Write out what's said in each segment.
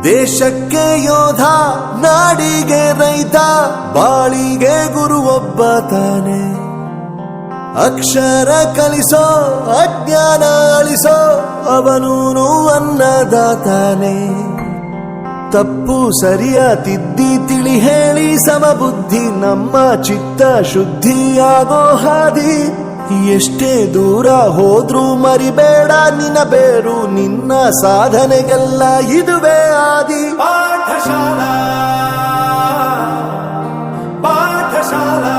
ದೇಶಕ್ಕೆ ಯೋಧ, ನಾಡಿಗೆ ರೈತ, ಬಾಳಿಗೆ ಗುರು ಒಬ್ಬ ತಾನೆ. ಅಕ್ಷರ ಕಲಿಸೋ, ಅಜ್ಞಾನ ಅಳಿಸೋ, ಅವನೂನು ಅನ್ನದಾತಾನೆ. ತಪ್ಪು ಸರಿಯ ತಿದ್ದಿ ತಿಳಿ ಹೇಳಿ ಸಮಬುದ್ಧಿ, ನಮ್ಮ ಚಿತ್ತ ಶುದ್ಧಿಯಾಗೋ ಹಾದಿ. ಎಷ್ಟೇ ದೂರ ಹೋದ್ರೂ ಮರಿಬೇಡ ನಿನ್ನ ಬೇರು, ನಿನ್ನ ಸಾಧನೆಗೆಲ್ಲ ಇದುವೇ ಆದಿ. ಪಾಠಶಾಲಾ ಪಾಠಶಾಲಾ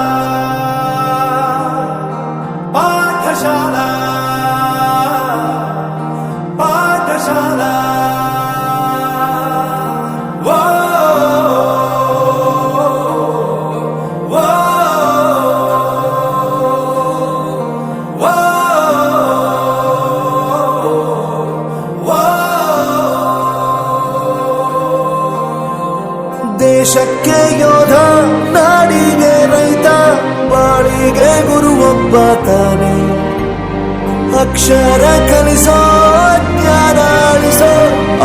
ಪಾಠಶಾಲಾ ಪಾಠಶಾಲಾ. ದೇಶಕ್ಕೆ ಯೋಧ, ನಾಡಿಗೆ ರೈತ, ಬಾಳಿಗೆ ಗುರು ಒಬ್ಬ ತಾನೆ. ಅಕ್ಷರ ಕಲಿಸೋ, ಜ್ಞಾನ ಅಳಿಸೋ,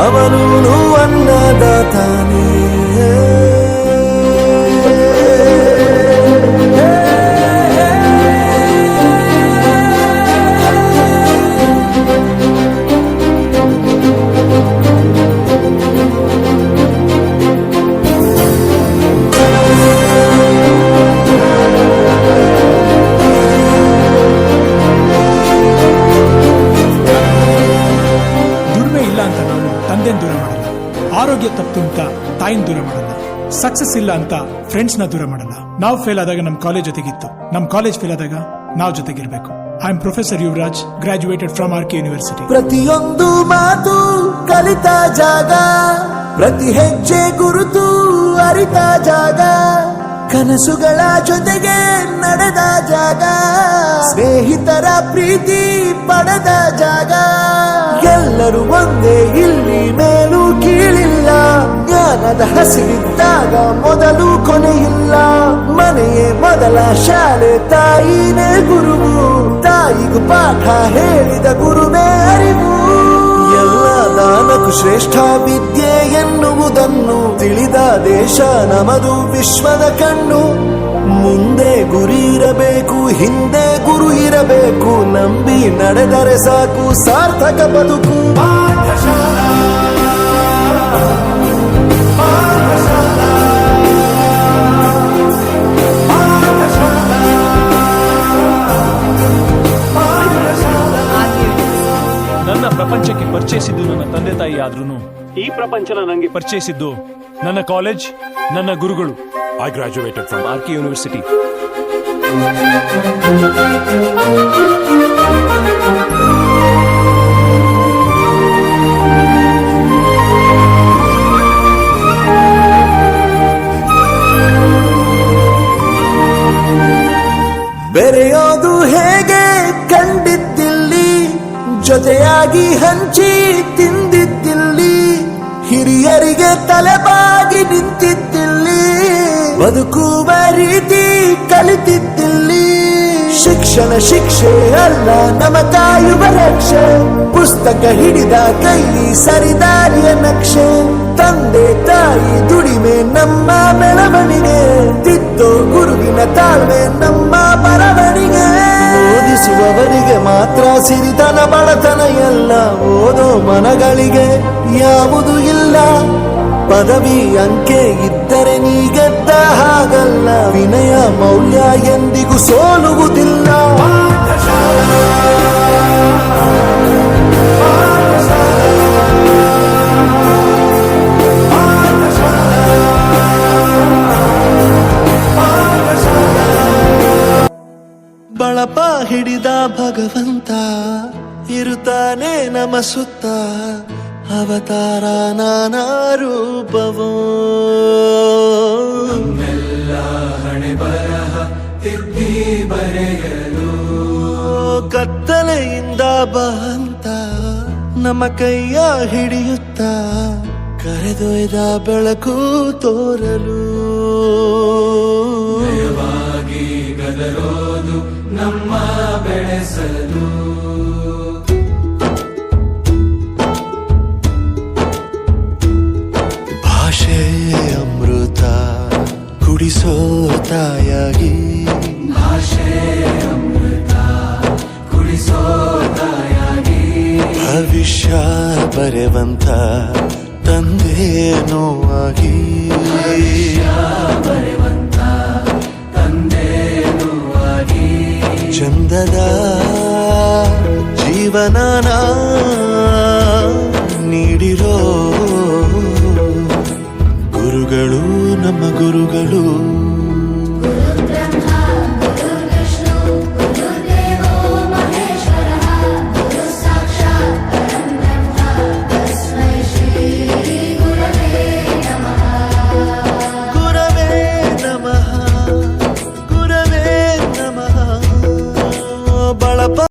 ಅವನೂನು ಅನ್ನದಾತಾನೆ. ದೂರ ಮಾಡಲ್ಲ, ಆರೋಗ್ಯ ತಪ್ಪು ಅಂತ ತಾಯಿನ ದೂರ ಮಾಡಲ್ಲ, ಸಕ್ಸಸ್ ಇಲ್ಲ ಅಂತ ಫ್ರೆಂಡ್ಸ್ ನ ದೂರ ಮಾಡಲ್ಲ. ನಾವು ಫೇಲ್ ಆದಾಗ ನಮ್ ಕಾಲೇಜ್ ಜೊತೆಗಿತ್ತು, ನಮ್ ಕಾಲೇಜ್ ಫೇಲ್ ಆದಾಗ ನಾವು ಜೊತೆಗಿರ್ಬೇಕು. I am professor Yuvraj, graduated from R K university. ಪ್ರತಿಯೊಂದು ಮಾತು ಕಲಿತ ಜಾಗ, ಪ್ರತಿ ಹೆಜ್ಜೆ ಗುರುತು ಅರಿತ ಜಾಗ, ಕನಸುಗಳ ಜೊತೆಗೆ ನಡೆದ ಜಾಗ, ಸ್ನೇಹಿತರ ಪ್ರೀತಿ ಪಡೆದ ಜಾಗ. ಎಲ್ಲರೂ ಒಂದೇ, ಇಲ್ಲಿ ಮೇಲೂ ಕೀಳಿಲ್ಲ, ಜ್ಞಾನದ ಹಸಿವಿದ್ದಾಗ ಮೊದಲು ಕೊನೆಯಿಲ್ಲ. ಮನೆಯೇ ಮೊದಲ ಶಾಲೆ, ತಾಯಿನೇ ಗುರುವು, ತಾಯಿಗೂ ಪಾಠ ಹೇಳಿದ ಗುರುವೇ ಅರಿವು. ಎಲ್ಲ ದಾನಕ್ಕೂ ಶ್ರೇಷ್ಠ ವಿದ್ಯೆ ಎನ್ನುವುದನ್ನು ತಿಳಿದ ದೇಶ ನಮದು, ವಿಶ್ವದ ಕಣ್ಣು. ಮುಂದೆ ಗುರಿ ಇರಬೇಕು, ಹಿಂದೆ ಗುರು ಇರಬೇಕು, ನಂಬಿ ನಡೆದರೆ ಸಾಕು ಸಾರ್ಥಕ ಬದುಕು. ಪಾಠಶಾಲಾ ಪಾಠಶಾಲಾ ಪಾಠಶಾಲಾ. ನನ್ನ ಪ್ರಪಂಚಕ್ಕೆ ಪರಿಚಯಿಸಿದ್ದು ನನ್ನ ತಂದೆ ತಾಯಿ ಆದ್ರೂ ಈ ಪ್ರಪಂಚನ ನನಗೆ ಪರಿಚಯಿಸಿದ್ದು ನನ್ನ ಕಾಲೇಜ್, ನನ್ನ ಗುರುಗಳು. I graduated from R K university. ಬೆರೆಯೋದು ಹೇಗೆ ಕಂಡಿದ್ದಿಲ್ಲಿ, ಜೊತೆಯಾಗಿ ಹಂಚಿ ತಿಂದಿದ್ದಿಲ್ಲಿ, ಹಿರಿಯರಿಗೆ ತಲೆಬಾಗಿ ನಿಂತಿದ್ದಿಲ್ಲಿ, ಬದುಕುವ ರೀತಿ ಕಲಿತಿದ್ದಿಲ್ಲಿ. ಶಿಕ್ಷಣ ಶಿಕ್ಷೆ ಅಲ್ಲ, ನಮ ಕಾಯುವ ರಕ್ಷೆ, ಪುಸ್ತಕ ಹಿಡಿದ ಕೈ ಸರಿದಾರಿಯ ನಕ್ಷೆ. ತಂದೆ ತಾಯಿ ದುಡಿಮೆ ನಮ್ಮ ಬೆಳವಣಿಗೆ, ತಿದ್ದೋ ಗುರುವಿನ ತಾಳ್ಮೆ ನಮ್ಮ ಬರವಣಿಗೆ. ಓದಿಸುವವರಿಗೆ ಮಾತ್ರ ಸಿರಿತನ ಬಡತನ ಎಲ್ಲ, ಓದೋ ಮನಗಳಿಗೆ ಯಾವುದು ಇಲ್ಲ. ಪದವಿ ಅಂಕೆ ಇದ್ದರೆ ನೀ ಗೆದ್ದ ಹಾಗಲ್ಲ, ವಿನಯ ಮೌಲ್ಯ ಎಂದಿಗೂ ಸೋಲುವುದಿಲ್ಲ. ಬಳಪ ಹಿಡಿದ ಭಗವಂತ ಇರುತ್ತಾನೆ ನಮ ಸುತ್ತ, ಅವತಾರ ನಾನಾ ರೂಪವೋ. ಹಣೆ ಬರಹ ತಿದ್ದಿ ಬರೆಯಲು, ಕತ್ತಲೆಯಿಂದ ಬಂತ ನಮ್ಮ ಕೈಯ ಹಿಡಿಯುತ್ತ, ಕರೆದೊಯ್ದ ಬೆಳಕು ತೋರಲು. ಗದರೋದು ನಮ್ಮ ಬೆಳೆಸಲು. ಉಳಿಸೋ ತಾಯಾಗಿ ಭಾಷೆ ಅಮೃತ ಕುಡಿಸೋ ತಾಯಾಗಿ ಭವಿಷ್ಯ ಬರೆವಂತ ತಂದೇನೋ ಆಗಿ ಬರೆವಂತ ತಂದೇನೂ ಆಗಿ ಚಂದದ ಜೀವನನ ನೀಡಿರೋ ಗುರುಗಳು ನಮ್ಮ ಗುರುಗಳು